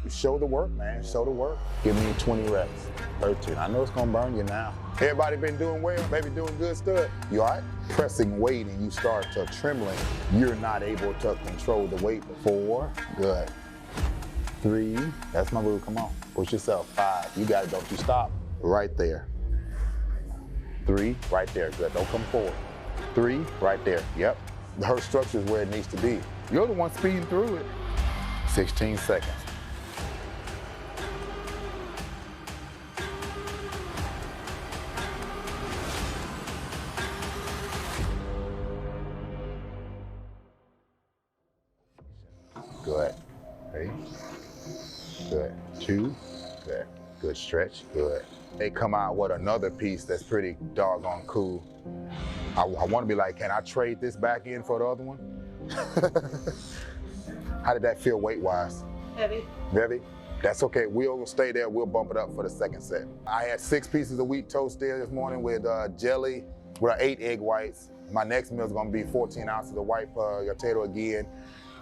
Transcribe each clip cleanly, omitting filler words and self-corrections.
show the work, man, show the work. Give me 20 reps, 13. I know it's gonna burn you now. Everybody been doing well, maybe doing good stuff. You all right? Pressing weight and you start to trembling, you're not able to control the weight. 4, good. 3, that's my move, come on. Push yourself, 5, you got it, don't you stop. Right there. 3, right there, good, don't come forward. 3, right there, yep. Her structure is where it needs to be. You're the one speeding through it. 16 seconds. Good. 3. Good. 2. Good. Good stretch. Good. They come out with another piece that's pretty doggone cool. I want to be like, can I trade this back in for the other one? How did that feel weight-wise? Heavy. Heavy? That's okay. We'll stay there. We'll bump it up for the second set. I had 6 pieces of wheat toast there this morning with jelly, with 8 egg whites. My next meal is going to be 14 ounces of white potato again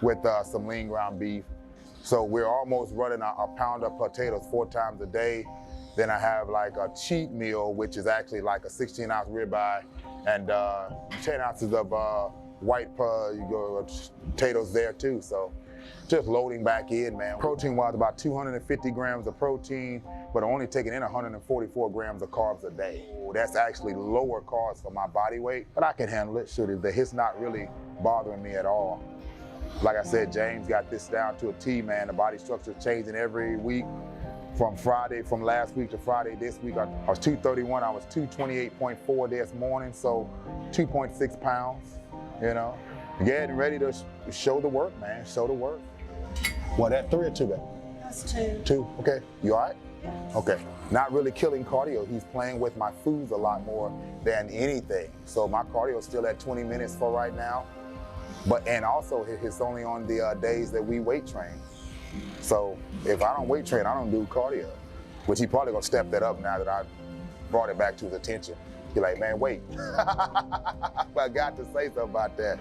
with some lean ground beef. So we're almost running a pound of potatoes 4 times a day. Then I have like a cheat meal, which is actually like a 16-ounce ribeye and 10 ounces of white potatoes there too. So just loading back in, man. Protein-wise, about 250 grams of protein, but only taking in 144 grams of carbs a day. That's actually lower carbs for my body weight, but I can handle it. Shoot, the hit's not really bothering me at all. Like I said, James got this down to a T, man. The body structure is changing every week. From last week to Friday this week, I was 231, I was 228.4 this morning, so 2.6 pounds, you know. Getting ready to show the work, man, show the work. What, that 3 or 2, babe? That's 2. 2, okay. You all right? Yeah. Okay. Not really killing cardio. He's playing with my foods a lot more than anything. So my cardio is still at 20 minutes for right now. And also it's only on the days that we weight train. So if I don't weight train, I don't do cardio, which he probably gonna step that up now that I brought it back to his attention. He's like, man, wait. I got to say something about that.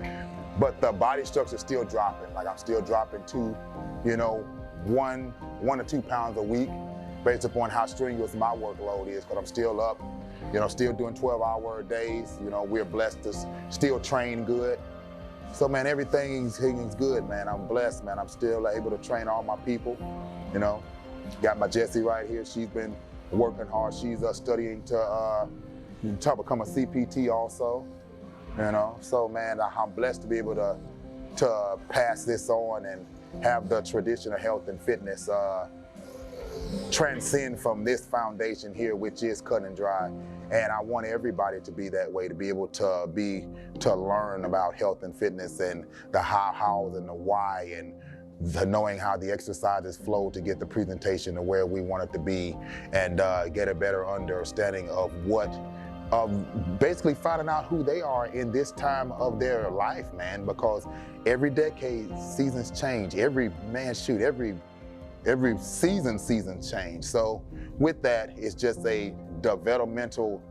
But the body structure is still dropping. Like I'm still dropping 2, you know, 1 or 2 pounds a week based upon how strenuous my workload is, because I'm still up, you know, still doing 12-hour days. You know, we're blessed to still train good. So, man, everything's good, man. I'm blessed, man. I'm still able to train all my people, you know. Got my Jessie right here. She's been working hard. She's studying to become a CPT also, you know. So, man, I'm blessed to be able to pass this on and have the tradition of health and fitness transcend from this foundation here, which is cut and dry. And I want everybody to be that way, to be able to learn about health and fitness and the hows and the why, and the knowing how the exercises flow to get the presentation to where we want it to be, and get a better understanding of basically finding out who they are in this time of their life, man, because every decade seasons change. Every seasons change. So with that, it's just a developmental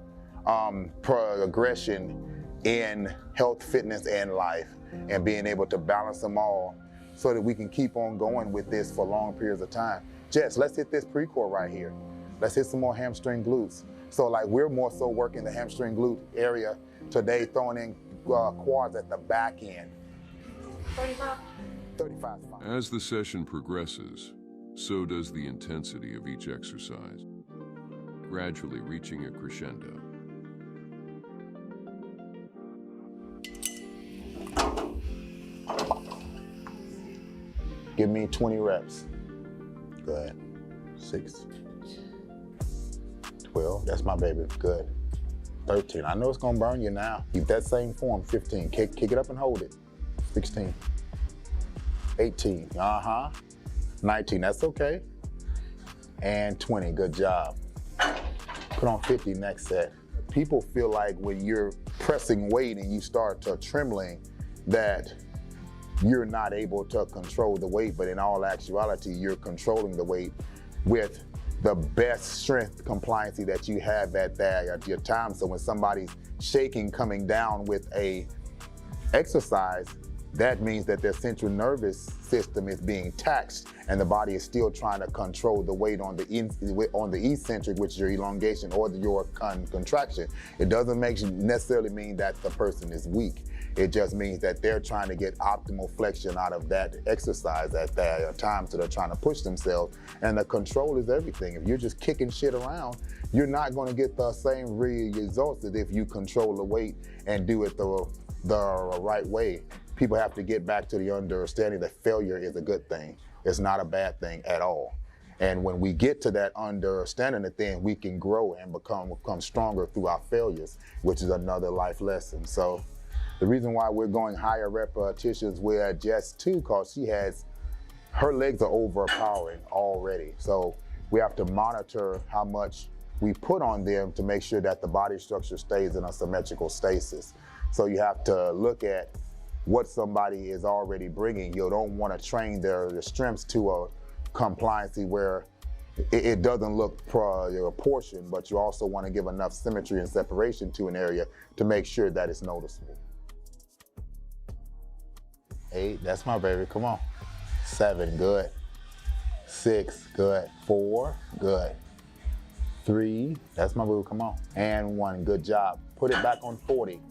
progression in health, fitness, and life, and being able to balance them all so that we can keep on going with this for long periods of time. Jess, let's hit this pre-core right here. Let's hit some more hamstring glutes. So like we're more so working the hamstring glute area today, throwing in quads at the back end. 35. 35 is fine. As the session progresses, so does the intensity of each exercise, gradually reaching a crescendo. Give me 20 reps. Good. 6, 12, that's my baby, good. 13, I know it's gonna burn you now. Keep that same form, 15, kick it up and hold it. 16, 18, 19, that's okay. And 20, good job. Put on 50 next set. People feel like when you're pressing weight and you start to trembling that you're not able to control the weight, but in all actuality, you're controlling the weight with the best strength compliancy that you have at your time. So when somebody's shaking coming down with a exercise, that means that their central nervous system is being taxed, and the body is still trying to control the weight on the eccentric, which is your elongation, or your contraction. It doesn't necessarily mean that the person is weak. It just means that they're trying to get optimal flexion out of that exercise at that time, so they're trying to push themselves. And the control is everything. If you're just kicking shit around, you're not going to get the same results as if you control the weight and do it the right way. People have to get back to the understanding that failure is a good thing. It's not a bad thing at all. And when we get to that understanding of things, we can grow and become stronger through our failures, which is another life lesson. So the reason why we're going higher repetitions with Jess too, because her legs are overpowering already. So we have to monitor how much we put on them to make sure that the body structure stays in a symmetrical stasis. So you have to look at what somebody is already bringing. You don't want to train their strengths to a compliancy where it doesn't look proportioned, but you also want to give enough symmetry and separation to an area to make sure that it's noticeable. 8, that's my baby, come on. 7, good. 6, good. 4, good. 3, that's my boo, come on. And 1, good job. Put it back on 40.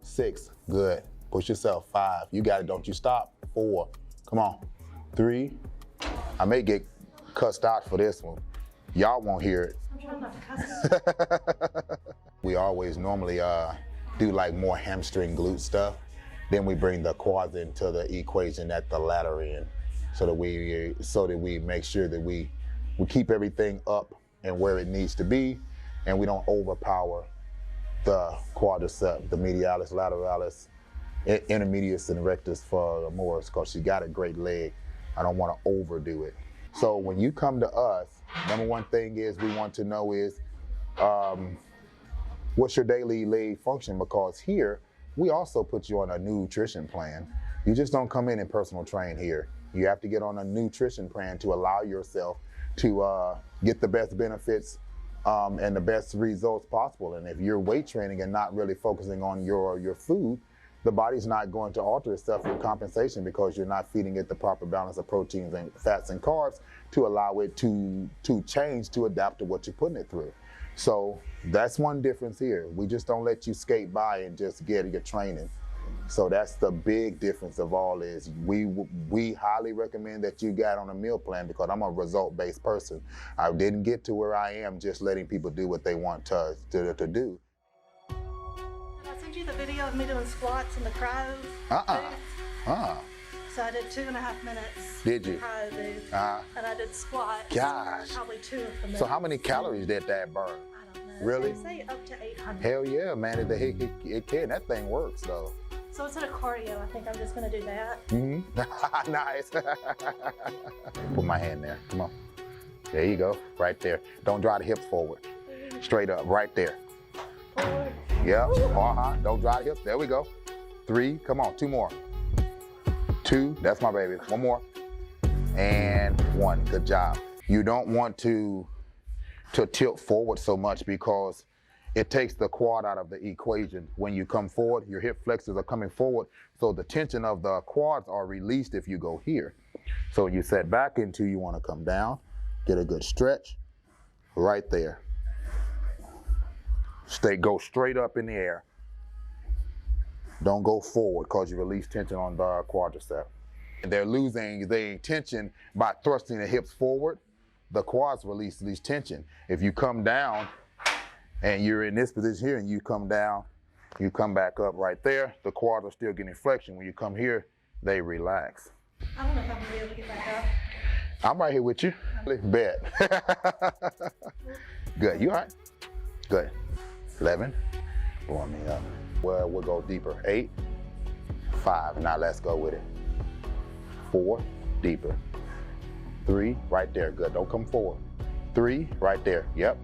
6, good. Push yourself. 5, you got it, don't you stop. 4, come on. 3, I may get cussed out for this one. Y'all won't hear it. I'm trying not to cuss. We always normally do like more hamstring glute stuff. Then we bring the quads into the equation at the latter end, so that we make sure that we keep everything up and where it needs to be, and we don't overpower the quadricep, the medialis, lateralis, intermedius, and rectus femoris, because she got a great leg. I don't want to overdo it. So when you come to us, number one thing is we want to know is what's your daily leg function, because here we also put you on a nutrition plan. You just don't come in and personal train here. You have to get on a nutrition plan to allow yourself to get the best benefits and the best results possible. And if you're weight training and not really focusing on your food, the body's not going to alter itself in compensation, because you're not feeding it the proper balance of proteins and fats and carbs to allow it to change, to adapt to what you're putting it through. So that's one difference here. We just don't let you skate by and just get your training. So that's the big difference of all is we highly recommend that you get on a meal plan, because I'm a result-based person. I didn't get to where I am just letting people do what they want to do. Did I send you the video of me doing squats in the cryo booth? So I did 2.5 minutes. Did you? Cryo booth. And I did squats. Gosh. Probably 2 of them. So how many calories did that burn? I don't know. Really? They say up to 800. Hell yeah, man. It can. That thing works, though. So instead of cardio, I think I'm just going to do that. Mm-hmm. Nice. Put my hand there. Come on. There you go. Right there. Don't drive the hips forward. Straight up. Right there. Forward. Yep. Don't drive the hips. There we go. 3. Come on. 2 more. 2. That's my baby. 1 more. And 1. Good job. You don't want to tilt forward so much, because it takes the quad out of the equation. When you come forward, your hip flexors are coming forward, so the tension of the quads are released if you go here. So you set back into, you want to come down, get a good stretch, right there. Go straight up in the air. Don't go forward, because you release tension on the quadricep. They're losing the tension by thrusting the hips forward. The quads release tension. If you come down, and you're in this position here, and you come down, you come back up right there, the quads are still getting flexion. When you come here, they relax. I don't know if I'm going to be able to get back up. I'm right here with you. Bet. Good. You all right? Good. 11. Warm me up. Well, we'll go deeper. 8. 5. Now let's go with it. 4. Deeper. 3. Right there. Good. Don't come forward. 3. Right there. Yep.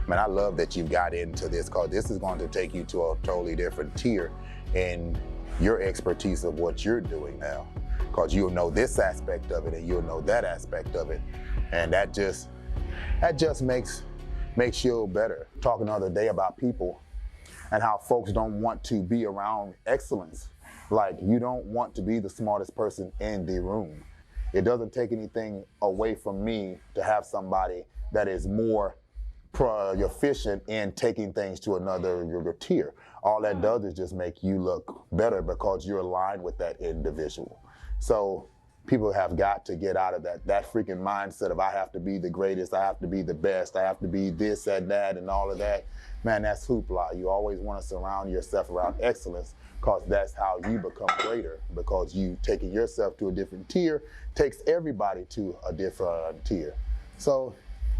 Man, I love that you got into this, because this is going to take you to a totally different tier in your expertise of what you're doing now, because you'll know this aspect of it and you'll know that aspect of it. And that just makes makes you better. Talking the other day about people and how folks don't want to be around excellence. Like, you don't want to be the smartest person in the room. It doesn't take anything away from me to have somebody that is more efficient in taking things to another tier. All that does is just make you look better because you're aligned with that individual. So people have got to get out of that freaking mindset of I have to be the greatest, I have to be the best, I have to be this and that and all of that. Man, that's hoopla. You always want to surround yourself around excellence because that's how you become greater, because you taking yourself to a different tier takes everybody to a different tier. So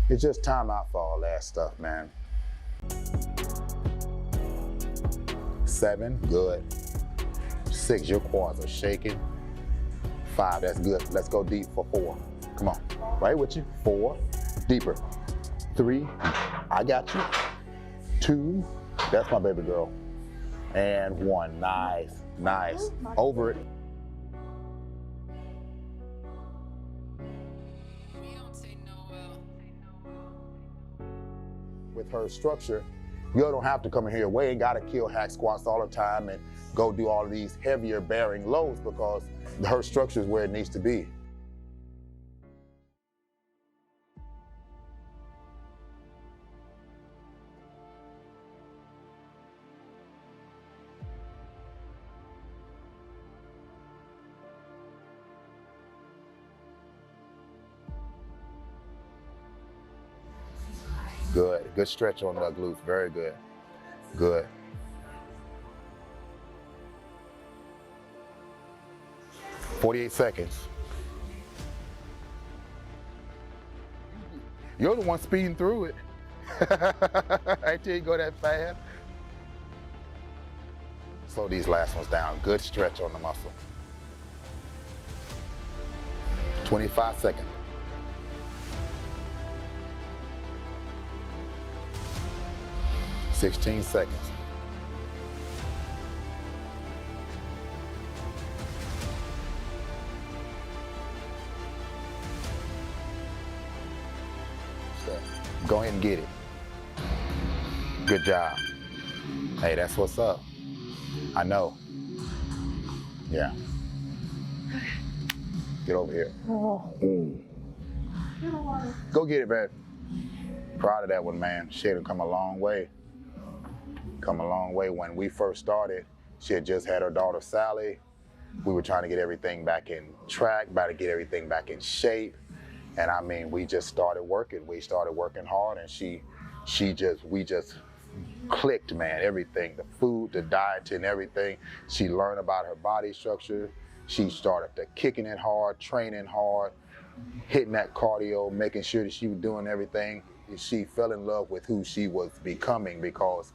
it's just time out for all that stuff, man. 7, good. 6, your quads are shaking. 5, that's good. Let's go deep for 4. Come on, right with you. 4, deeper. 3, I got you. 2, that's my baby girl. And 1, nice, nice. Over it. With her structure, you don't have to come in here. We ain't gotta kill hack squats all the time and go do all of these heavier bearing loads because her structure is where it needs to be. Good, good stretch on the glutes, very good, good. "48 seconds. You're the one speeding through it. I tell you, go that fast. Slow these last ones down. Good stretch on the muscle. 25 seconds. "16 seconds. Go ahead and get it. Good job. Hey, that's what's up. I know. Yeah. Get over here. Go get it, man. Proud of that one, man. She had come a long way. Come a long way. When we first started, she had just had her daughter, Sally. We were trying to get everything back in track, about to get everything back in shape. And I mean, we just started working. We started working hard, and we just clicked, man. Everything, the food, the diet, and everything. She learned about her body structure. She started to kicking it hard, training hard, hitting that cardio, making sure that she was doing everything. She fell in love with who she was becoming because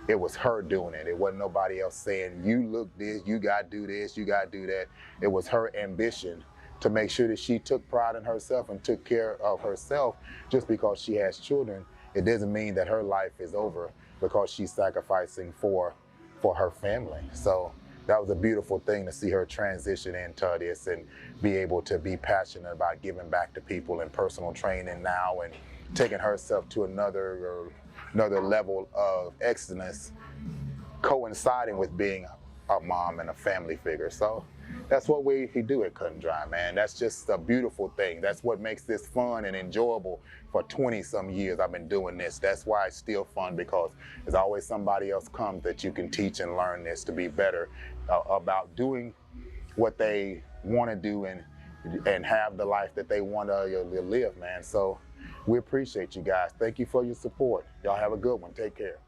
it was her doing it. It wasn't nobody else saying, you look this, you gotta do this, you gotta do that. It was her ambition to make sure that she took pride in herself and took care of herself. Just because she has children, it doesn't mean that her life is over because she's sacrificing for her family. So that was a beautiful thing to see her transition into this and be able to be passionate about giving back to people and personal training now and taking herself to another level of excellence, coinciding with being a mom and a family figure. So that's what we do at Cut and Dry, man. That's just a beautiful thing. That's what makes this fun and enjoyable. For 20-some years I've been doing this. That's why it's still fun, because there's always somebody else comes that you can teach and learn this to be better about doing what they want to do and have the life that they want to live, man. So we appreciate you guys. Thank you for your support. Y'all have a good one. Take care.